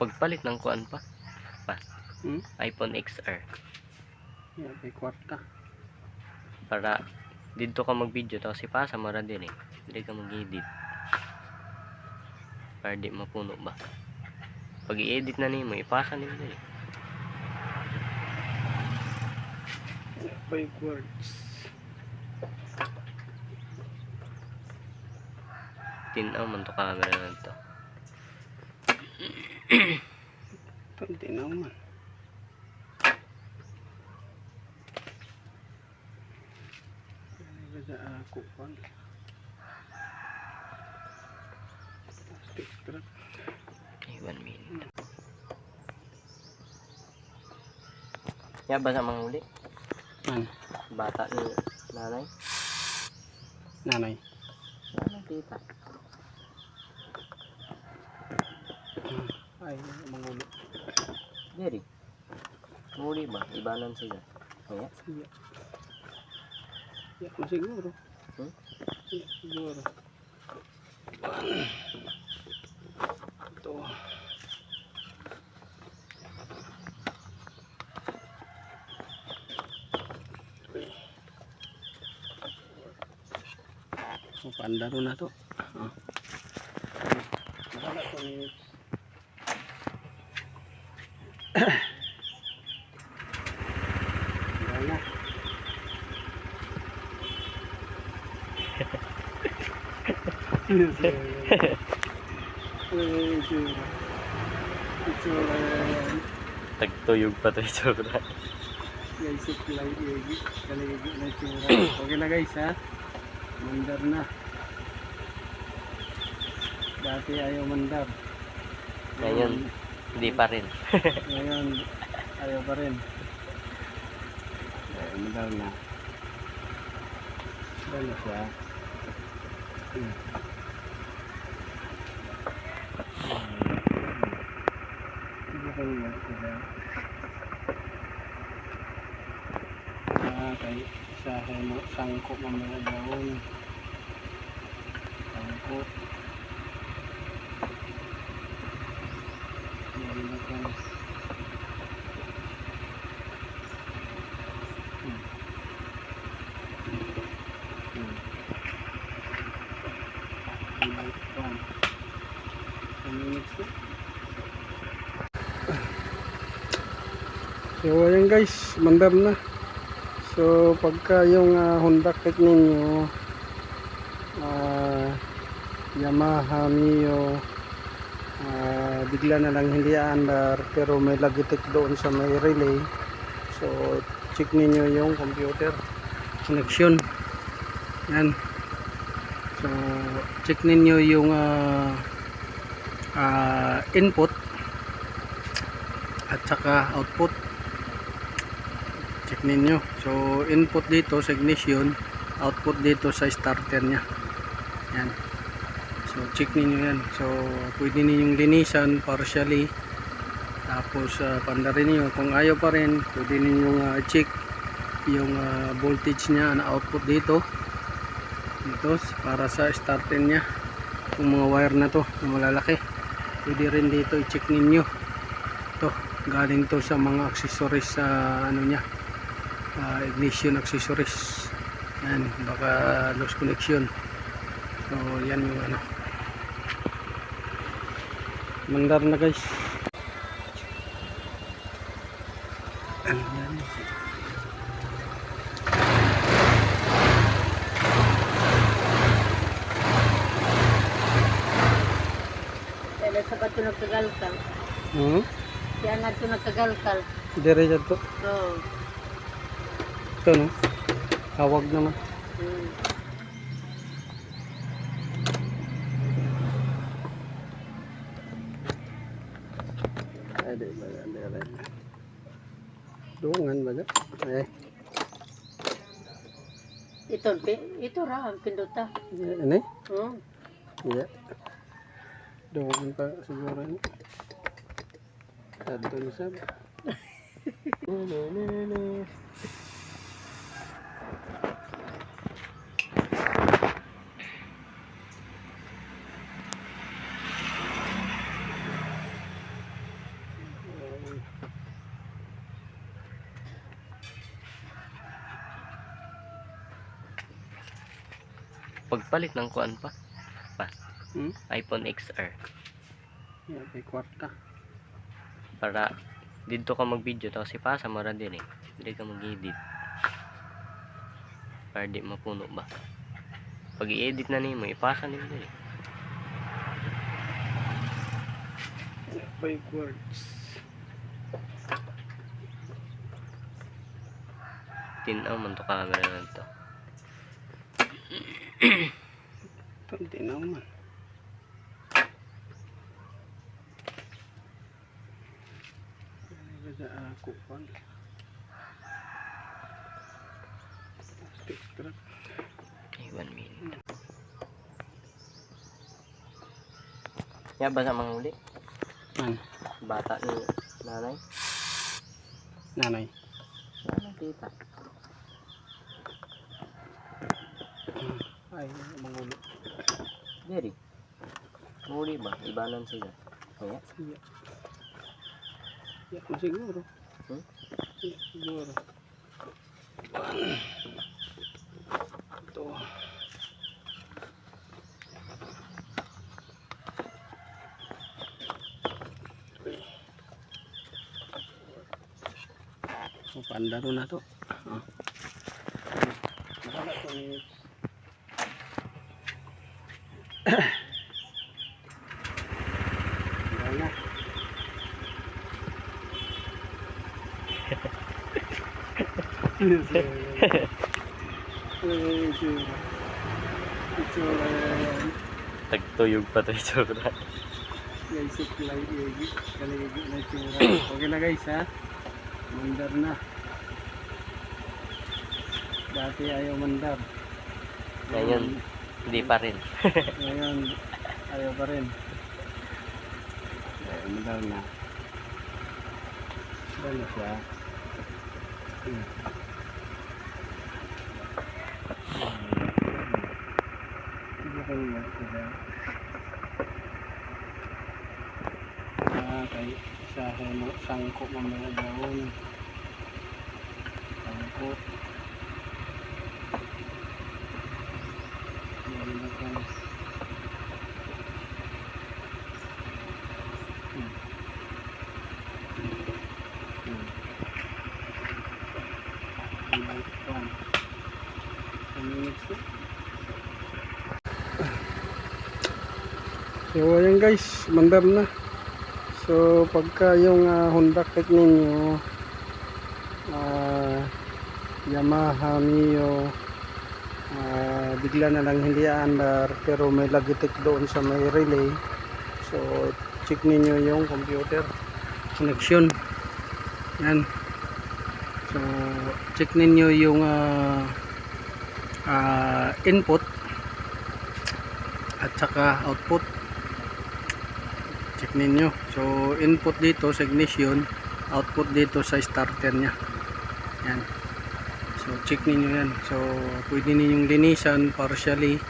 pagpalit ng kuan pa. iPhone XR. Yeah, may kwarta. Para dito ka mag-video tapos ipasa mo ra din eh. Hindi ka mag-edit. Para di mapuno ba. Pag i-edit na nimo, ipasa nimo din eh. 5 words. Tinaw man to camera na to. Tinaw man. Sa ako pa. Plastic strap. Okay, 1 minute. Ya, basa manghuli. Bata ni nanay. Nanay. Nanay tita. Ay, mangulo. Diri. Manghuli ba? Ibanan sila. Kaya? Iya. Ya, siguro. Ya, siguro. Ito. Pandaro na to. Wala ko ni. Wala. Tagtuyog pa to itsura. Guys, okay na guys ha. Mandar na. Dati ayaw mandar. Ngayon, hindi pa rin. Ngayon, ayaw pa rin. Mandar na. Mandar na siya. Kay isahe mo sangko mamaya daon. Sangko. So ayan guys, mandar na. So pagka yung Honda Click ninyo, Yamaha, Mio, bigla na lang hindi aandar pero may lagitik doon sa may relay, so check ninyo yung computer connection. Yan, so check ninyo yung input at saka output. Check ninyo. So input dito sa ignition, output dito sa starter nya. Yan. So check ninyo yan. So pwede ninyong linisan partially. Tapos pandarin niyo. Kung ayaw pa rin, pwede ninyong check yung voltage nya na output dito. Dito para sa starter nya. Yung mga wire na to, yung malalaki. Pwede rin dito i-check ninyo. To, galing to sa mga accessories sa ano nya. Ignition accessories. Yan, baka lost connection. So yan yung ano, mandar na guys. Yan. Kaya sa bato nagkagalkal. Kaya nga ito nagkagalkal. Dire dyan to. Oo. Ito no, hawag naman. Ada ba yan? Dungan ba yan? Ito ra ang pinduta. Ano? Oo. Iya. Dungan pa siguro ni. Adto ni sab. pagpalit ng kuan pa. Hmm? iPhone XR. Yeah, may kwarta. Para dito ka mag-video tapos ipasa mo ra din eh. Dili ka mag-edit. Para di mapuno ba. Pag i-edit na nimo, ipasa nimo din eh. Backwards. Tinaw man to camera na to. Tinaw man. Sa ako pa. Extra. Okay, 1 minute. Ya, basa manghuli. Ano? Bata ni nanay. Nanay. Nanay, tita. Ay, mangulo. Diri. Manghuli ba? Ibanan sila. Kaya? Iya. Iya, siguro. Hmm? Iya, siguro. Ito. Pandaro na to. Wala ko ni wala. Tagtuyog pa to itsura. Guys, supply kaligi na tsura. Okay na guys ha. Mandar na. Dati ayaw mandar. Ngayon, hindi pa rin. Ngayon, ayaw pa rin. Ayaw mandar na. Mandar na siya. Kay sangko mamaya daon. Sangko. So ayan guys, mandar na. So pagka yung Honda Click ninyo, Yamaha Mio, bigla na lang hindi aandar pero may lagitik doon sa may relay, so check ninyo yung computer connection. Yan, so check ninyo yung input at saka output. Check ninyo. So input dito sa ignition, output dito sa starter nya. Yan. So check ninyo yan. So pwede ninyong linisan partially.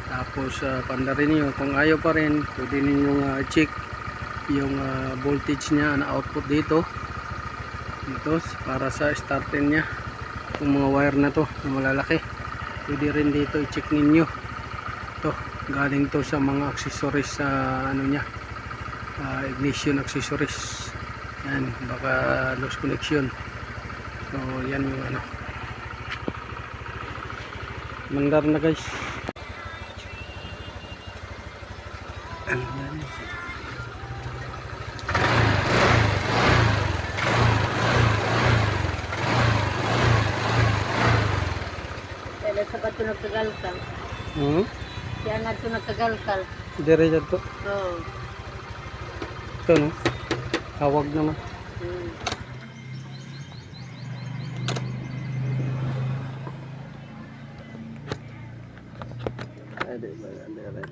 Tapos pandarin niyo. Kung ayaw pa rin, pwede ninyong check yung voltage nya na output dito. Dito para sa starter nya. Yung mga wire na to, yung malalaki. Pwede rin dito i-check ninyo. To, galing to sa mga accessories sa ano nya. Ignition accessories. Yan, baka lost connection. So yan yung ano, mandar na guys. Kaya sa bato nagkagalkal. Kaya nga ito nagkagalkal. Dire dito. Oo. Ito no. Hawag naman. Ada ba dire.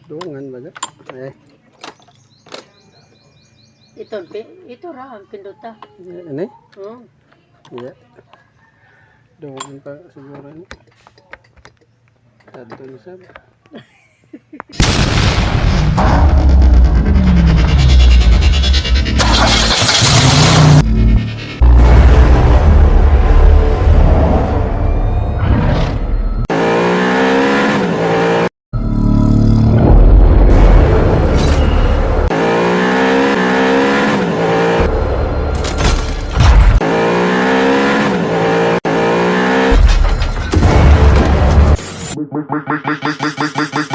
Dungan ba Ito ra ang pinduta. Ini? Oo. Iya. Dungan pa siguro ni. Adto ni sab. make